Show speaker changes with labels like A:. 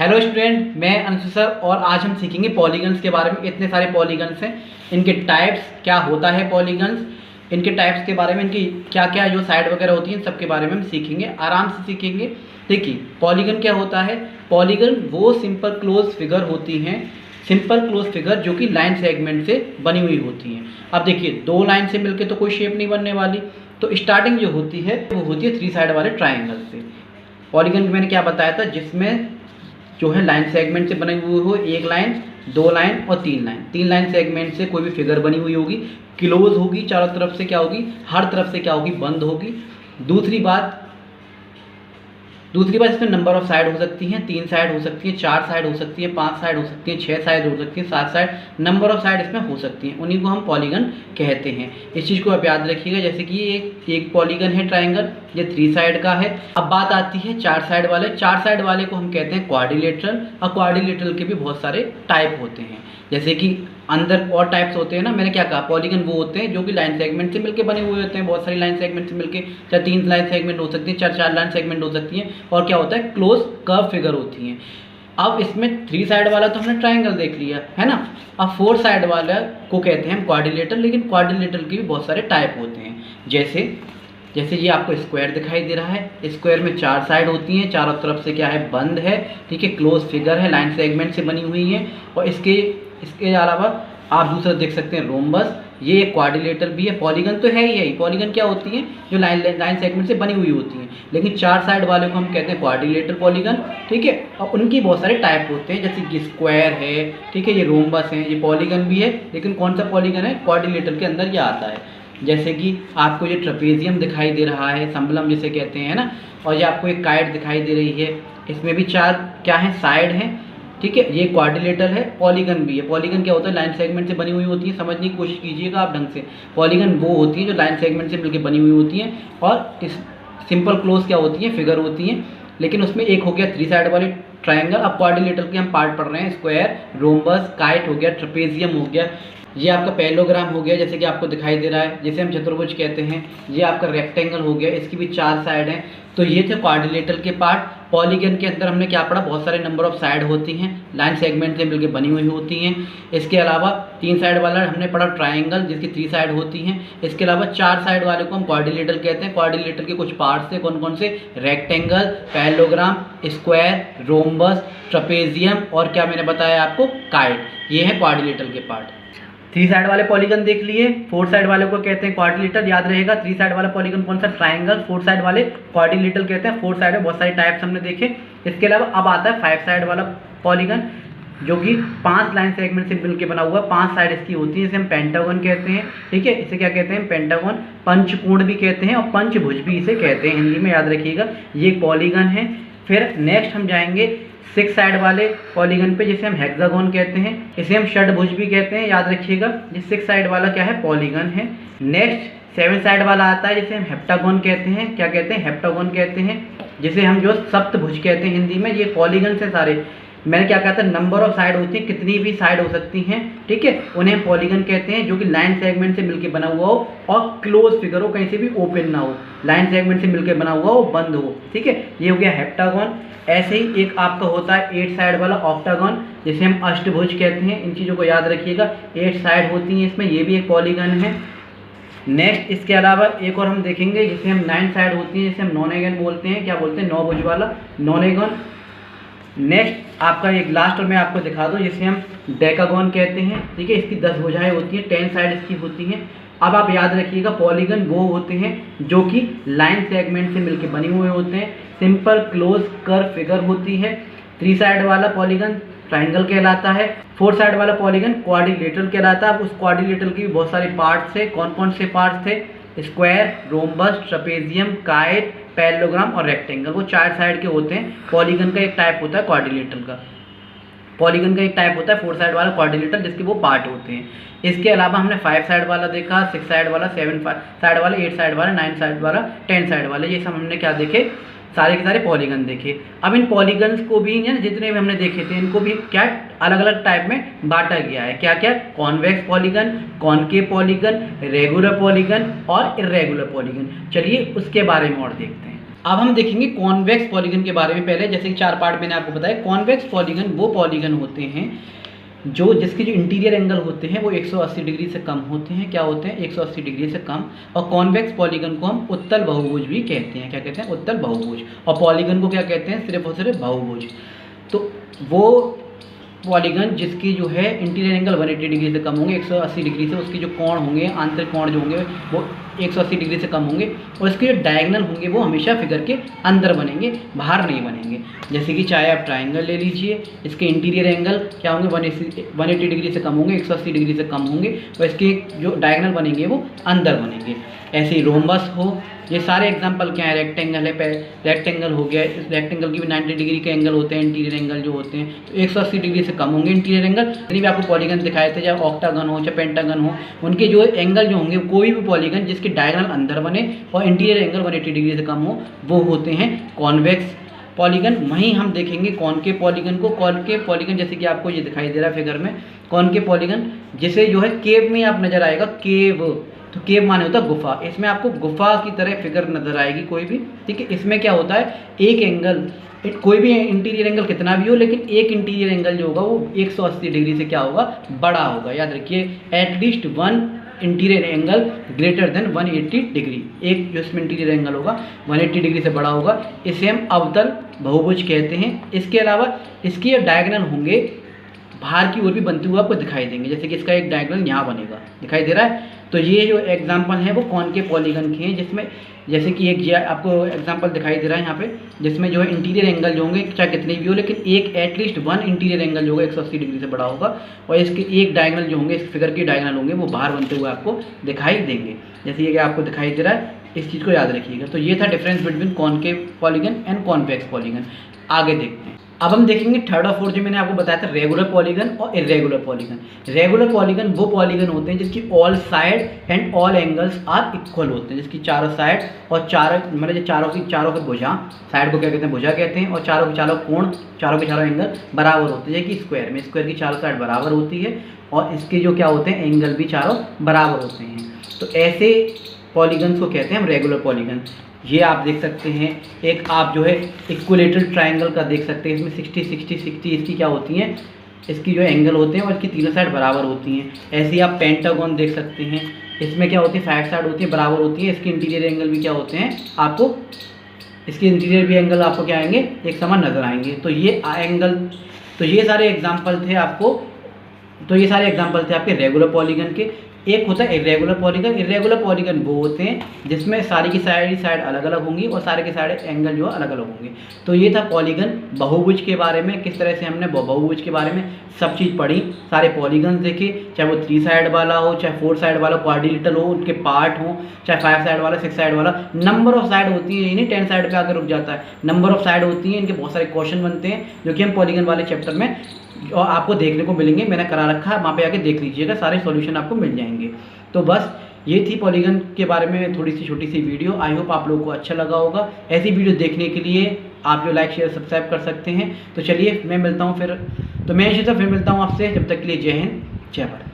A: Hello student, मैं Anshu sir और आज हम सीखेंगे पॉलीगन्स के बारे में। इतने सारे पॉलीगन्स हैं, इनके टाइप्स क्या होता है, पॉलीगन्स इनके टाइप्स के बारे में, इनकी क्या क्या जो साइड वगैरह होती हैं, इन सब के बारे में हम सीखेंगे, आराम से सीखेंगे। देखिए पॉलीगन क्या होता है। पॉलीगन वो सिंपल क्लोज फिगर होती हैं, सिंपल क्लोज फिगर जो कि लाइन सेगमेंट से बनी हुई होती हैं। अब देखिए दो लाइन से मिलकर तो कोई शेप नहीं बनने वाली, तो स्टार्टिंग जो होती है वो होती है थ्री साइड वाले ट्राइंगल से। पॉलीगन मैंने क्या बताया था, जिसमें जो है लाइन सेगमेंट से बने हुए हो, एक लाइन, दो लाइन और तीन लाइन। तीन लाइन सेगमेंट से कोई भी फिगर बनी हुई होगी, क्लोज होगी, चारों तरफ से क्या होगी, हर तरफ से क्या होगी, बंद होगी। दूसरी बात इसमें नंबर ऑफ साइड हो सकती हैं, 3 साइड हो सकती है, 4 साइड हो सकती है, 5 साइड हो सकती है, 6 साइड हो सकती है, 7 साइड, नंबर ऑफ साइड इसमें हो सकती हैं। उन्हीं को हम पॉलीगन कहते हैं। इस चीज़ को आप याद रखिएगा। जैसे कि ये एक पॉलीगन है ट्राइंगल, ये 3 साइड का है। अब बात आती है 4 साइड वाले। 4 साइड वाले को हम कहते हैं क्वाड्रिलेटरल, और क्वाड्रिलेटरल के भी बहुत सारे टाइप होते हैं। जैसे कि अंदर और टाइप्स होते हैं ना, मैंने क्या कहा, पॉलीगन वो होते हैं जो कि लाइन सेगमेंट से मिलकर बने हुए होते हैं, बहुत सारी लाइन सेगमेंट से मिलकर, चाहे 3 लाइन सेगमेंट हो सकती है, 4 लाइन सेगमेंट हो सकती हैं, और क्या होता है, क्लोज कर्व फिगर होती हैं। अब इसमें 3 साइड वाला तो हमने ट्राइंगल देख लिया है ना। अब 4 साइड वाला को कहते हैं हम क्वाड्रिलेटरल, लेकिन क्वाड्रिलेटरल के भी बहुत सारे टाइप होते हैं। जैसे ये आपको स्क्वायर दिखाई दे रहा है, स्क्वायर में 4 साइड होती हैं, चारों तरफ से क्या है, बंद है, ठीक है, क्लोज फिगर है, लाइन सेगमेंट से बनी हुई है। और इसके अलावा आप दूसरा देख सकते हैं रोम्बस, ये एक क्वाड्रिलेटरल भी है। पॉलीगन तो है ही। पॉलीगन क्या होती हैं, जो लाइन सेगमेंट से बनी हुई होती हैं, लेकिन 4 साइड वाले को हम कहते हैं क्वाड्रिलेटरल पॉलीगन, ठीक है। और उनकी बहुत सारे टाइप होते हैं, जैसे कि स्क्वायर है, ठीक है, ये रोम्बस है, ये पॉलीगन भी है, लेकिन कौन सा पॉलीगन है, क्वाड्रिलेटरल के अंदर ये आता है। जैसे कि आपको ये ट्रेपेजियम दिखाई दे रहा है, समलम जिसे कहते हैं ना, और ये आपको एक काइट दिखाई दे रही है, इसमें भी 4 क्या है, साइड हैं, ठीक है। ये क्वाड्रिलेटरल है, पॉलीगन भी है। पॉलीगन क्या होता है, लाइन सेगमेंट से बनी हुई होती है। समझने की कोशिश कीजिएगा आप ढंग से। पॉलीगन वो होती है जो लाइन सेगमेंट से मिलकर बनी हुई होती हैं, और इस सिंपल क्लोज क्या होती हैं, फिगर होती हैं। लेकिन उसमें एक हो गया 3 साइड वाली ट्राइंगल। अब क्वाड्रिलेटरल के हम पार्ट पढ़ रहे हैं, स्क्वायर, रोम्बस, काइट हो गया, ट्रेपेजियम हो गया, ये आपका पैरेललोग्राम हो गया, जैसे कि आपको दिखाई दे रहा है, जिसे हम चतुर्भुज कहते हैं। ये आपका रेक्टेंगल हो गया, इसकी भी 4 साइड हैं। तो ये थे क्वाड्रिलेटरल के पार्ट। पॉलीगन के अंदर हमने क्या पढ़ा, बहुत सारे नंबर ऑफ साइड होती हैं, लाइन सेगमेंट से मिलकर बनी हुई होती हैं। इसके अलावा 3 साइड वाला हमने पढ़ा ट्राइंगल, जिसकी 3 साइड होती हैं। इसके अलावा 4 साइड वाले को हम क्वाड्रिलेटरल कहते हैं। क्वाड्रिलेटरल के कुछ पार्ट्स थे, कौन कौन से, rectangle, parallelogram, square, rhombus, trapezium, और क्या मैंने बताया आपको, काइट। ये है क्वाड्रिलेटरल के पार्ट। 3 साइड वाले पॉलीगन देख लिए। 4 साइड वाले को कहते हैं क्वाड्रिलेटरल, याद रहेगा। 3 साइड वाला पॉलीगन कौन सा, ट्राइंगल। 4 साइड वाले क्वाड्रिलेटरल कहते हैं। 4 साइड में बहुत सारे टाइप्स हमने देखे। इसके अलावा अब आता है 5 साइड वाला पॉलीगन, जो कि 5 लाइन सेगमेंट से मिलकर बना हुआ, 5 साइड इसकी होती है, इसे हम पेंटागन कहते हैं, ठीक है। इसे क्या कहते हैं, पेंटागन, पंचकोण भी कहते हैं, और पंचभुज भी इसे कहते हैं, हिंदी में याद रखिएगा। ये पॉलीगन है। फिर नेक्स्ट हम जाएंगे 6 साइड वाले पॉलीगन पे, जिसे हम हेक्सागोन कहते हैं, इसे हम षटभुज भी कहते हैं, याद रखिएगा। ये 6 साइड वाला क्या है, पॉलीगन है। नेक्स्ट 7 साइड वाला आता है, जिसे हम हेप्टागोन कहते हैं। क्या कहते हैं, हेप्टागोन कहते हैं, जिसे हम जो सप्तभुज कहते हैं हिंदी में। ये पॉलीगन से सारे, मैंने क्या कहा था, नंबर ऑफ साइड होती है, कितनी भी साइड हो सकती हैं, ठीक है, उन्हें पॉलीगन कहते हैं, जो कि लाइन सेगमेंट से मिलकर बना हुआ हो, और क्लोज फिगर हो, कहीं से भी ओपन ना हो, लाइन सेगमेंट से मिलकर बना हुआ हो, बंद हो, ठीक है। ये हो गया हेप्टागोन। ऐसे ही एक आपका होता है 8 साइड वाला ऑक्टागन, जिसे हम अष्टभुज कहते हैं। इन चीज़ों को याद रखिएगा, 8 साइड होती हैं इसमें, ये भी एक पॉलीगन है। नेक्स्ट इसके अलावा एक और हम देखेंगे, जिसे हम 9 साइड होती हैं, जिसे हम नॉनेगन बोलते हैं। क्या बोलते हैं, 9 भुज वाला, नॉनेगन। नेक्स्ट आपका एक लास्ट और मैं आपको दिखा दूं, जिसे हम डेकागोन कहते हैं, ठीक है। इसकी 10 भुजाएं होती हैं, 10 साइड इसकी होती हैं। अब आप याद रखिएगा, पॉलीगन वो होते हैं जो कि लाइन सेगमेंट से मिलकर बने हुए होते हैं, सिंपल क्लोज कर्व फिगर होती है। 3 साइड वाला पॉलीगन ट्राइंगल कहलाता है। 4 साइड वाला पॉलीगन क्वाड्रिलेटरल कहलाता है। अब उस क्वाड्रिलेटरल के भी बहुत सारे पार्ट्स थे। कौन कौन से पार्ट्स थे, square, rhombus, trapezium, kite, parallelogram और रेक्टेंगल। वो 4 साइड के होते हैं। पॉलीगन का एक टाइप होता है क्वाड्रिलेटरल का। पॉलीगन का एक टाइप होता है 4 साइड वाला क्वाड्रिलेटरल, जिसके वो पार्ट होते हैं। इसके अलावा हमने 5 साइड वाला देखा, 6 साइड वाला, 7 साइड वाला, 8 साइड वाला, 9 साइड वाला, 10 साइड वाला। ये सब हमने क्या देखे, सारे के सारे पॉलीगन देखे। अब इन पॉलीगन्स को भी, जितने भी हमने देखे थे, इनको भी क्या अलग अलग टाइप में बांटा गया है। क्या क्या, convex polygon, concave polygon, regular polygon और इर्रेगुलर पॉलीगन। चलिए उसके बारे में और देखते हैं। अब हम देखेंगे कॉन्वेक्स पॉलीगन के बारे में। पहले जैसे कि 4 पार्ट मैंने आपको बताया, कॉन्वेक्स पॉलीगन वो पॉलीगन होते हैं जिसके जो इंटीरियर एंगल होते हैं वो 180 डिग्री से कम होते हैं। क्या होते हैं? 180 डिग्री से कम। और कॉन्वेक्स पॉलीगन को हम उत्तल बहुभुज भी कहते हैं। क्या कहते हैं? उत्तल बहुभुज। और पॉलीगन को क्या कहते हैं? सिर्फ और सिर्फ बहुभुज। तो वो पॉलीगन जिसकी जो है इंटीरियर एंगल 180 डिग्री से कम होंगे, 180 डिग्री से, उसके जो कोण होंगे, आंतरिक कोण जो होंगे वो 180 डिग्री से कम होंगे, और इसके जो डायगोनल होंगे वो हमेशा फिगर के अंदर बनेंगे, बाहर नहीं बनेंगे। जैसे कि चाहे आप ट्राइंगल ले लीजिए, इसके इंटीरियर एंगल क्या होंगे? 180 डिग्री से कम होंगे, 180 डिग्री से कम होंगे, और इसके जो डायगोनल बनेंगे वो अंदर बनेंगे। ऐसे ही रोम्बस हो, ये सारे एग्जांपल क्या है? रेक्टेंगल है, रेक्टेंगल हो गया, इस रेक्टेंगल की भी 90 डिग्री के एंगल होते हैं, इंटीरियर एंगल जो होते हैं, तो 180 डिग्री से कम होंगे इंटीरियर एंगल। जितने भी आपको पॉलीगन दिखाए थे, चाहे ऑक्टागन हो चाहे पेंटागन हो, उनके जो एंगल जो होंगे, कोई भी पॉलीगन जिसके डायगोनल अंदर बने और इंटीरियर एंगल 180 डिग्री से कम हो, वो होते हैं कॉन्वेक्स पॉलीगन। वहीं हम देखेंगे कॉनकेव पॉलीगन को। कॉनकेव पॉलीगन जैसे कि आपको ये दिखाई दे रहा है फिगर में, कॉनकेव पॉलीगन जिसे जो है केव में आप नजर आएगा, केव। तो केव माने होता है गुफा, इसमें आपको गुफा की तरह फिगर नजर आएगी कोई भी, ठीक है। इसमें क्या होता है? एक एंगल, कोई भी इंटीरियर एंगल कितना भी हो, लेकिन एक इंटीरियर एंगल जो होगा वो 180 डिग्री से क्या होगा? बड़ा होगा। याद रखिए, at least 1 interior angle greater than 180 degree. एक जो इसमें इंटीरियर एंगल होगा 180 डिग्री से बड़ा होगा, इसे हम अवतल बहुभुज कहते हैं। इसके अलावा इसके डायगोनल होंगे बाहर की ओर भी बनते हुए आपको दिखाई देंगे। जैसे कि इसका एक डायगोनल यहाँ बनेगा, दिखाई दे रहा है। तो ये जो एग्जांपल है वो कॉनकेव पॉलीगन के हैं, जिसमें जैसे कि एक ये आपको एग्जांपल दिखाई दे रहा है यहाँ पे, जिसमें जो है इंटीरियर एंगल जो होंगे चाहे कितने भी हो, लेकिन एक एटलीस्ट 1 इंटीरियर एंगल जो होगा 180 डिग्री से बड़ा होगा, और इसके एक डायगोनल जो होंगे, इस फिगर के डायगोनल होंगे, वो बाहर बनते हुए आपको दिखाई देंगे। जैसे ये आपको दिखाई दे रहा है, इस चीज़ को याद रखिएगा। तो ये था difference between concave polygon and convex polygon. आगे देखते हैं। अब हम देखेंगे थर्ड और फोर्थ, जो मैंने आपको बताया था, रेगुलर पॉलीगन और इरेगुलर पॉलीगन। रेगुलर पॉलीगन वो पॉलीगन होते हैं जिसकी all side and all angles are equal होते हैं, जिसकी चारों साइड और मतलब चारों के भुजा, साइड को क्या कहते हैं? भुजा कहते हैं, और चारों के चारों कोण, चारों के चारों एंगल बराबर होते हैं। कि स्क्वायर की चारों साइड बराबर होती है, और इसके जो क्या होते हैं? एंगल भी चारों बराबर होते हैं। तो ऐसे पॉलीगन्स को कहते हैं हम रेगुलर पॉलीगन। ये आप देख सकते हैं, एक आप जो है इक्विलेटरल ट्रायंगल का देख सकते हैं, इसमें 60 60 60 इसकी क्या होती हैं? इसकी जो एंगल होते हैं और इसकी तीनों साइड बराबर होती हैं। ऐसे ही आप पेंटागन देख सकते हैं, इसमें क्या होती है? 5 साइड होती है, बराबर होती है। इसके इंटीरियर एंगल भी क्या होते हैं? आपको इसके इंटीरियर भी एंगल आपको क्या आएंगे? एक समान नजर आएंगे। तो ये एंगल, तो ये सारे एग्जाम्पल थे आपके रेगुलर पॉलीगन के। एक होता है इरेगुलर पॉलीगन। इरेगुलर पॉलीगन वो होते हैं जिसमें सारी की साइड अलग अलग होंगी और सारे के सारे एंगल जो अलग अलग होंगे। तो ये था पॉलीगन बहुभुज के बारे में, किस तरह से हमने बहुभुज के बारे में सब चीज़ पढ़ी, सारे पॉलीगन देखे, चाहे वो 3 साइड वाला हो, चाहे 4 साइड वाला क्वाड्रिलेटरल हो, उनके पार्ट हो, चाहे 5 साइड वाला, 6 साइड वाला। नंबर ऑफ साइड होती है, यानी 10 साइड पे आकर रुक जाता है। नंबर ऑफ साइड होती है, इनके बहुत सारे क्वेश्चन बनते हैं जो कि हम पॉलीगन वाले चैप्टर में और आपको देखने को मिलेंगे। मैंने करा रखा है, वहाँ पे आके देख लीजिएगा, सारे सॉल्यूशन आपको मिल जाएंगे। तो बस ये थी पॉलीगन के बारे में थोड़ी सी छोटी सी वीडियो। आई होप आप लोगों को अच्छा लगा होगा। ऐसी वीडियो देखने के लिए आप जो लाइक शेयर सब्सक्राइब कर सकते हैं। तो चलिए मैं मिलता हूँ फिर, मैं फिर मिलता हूँ आपसे। जब तक के लिए जय हिंद, जय भारत।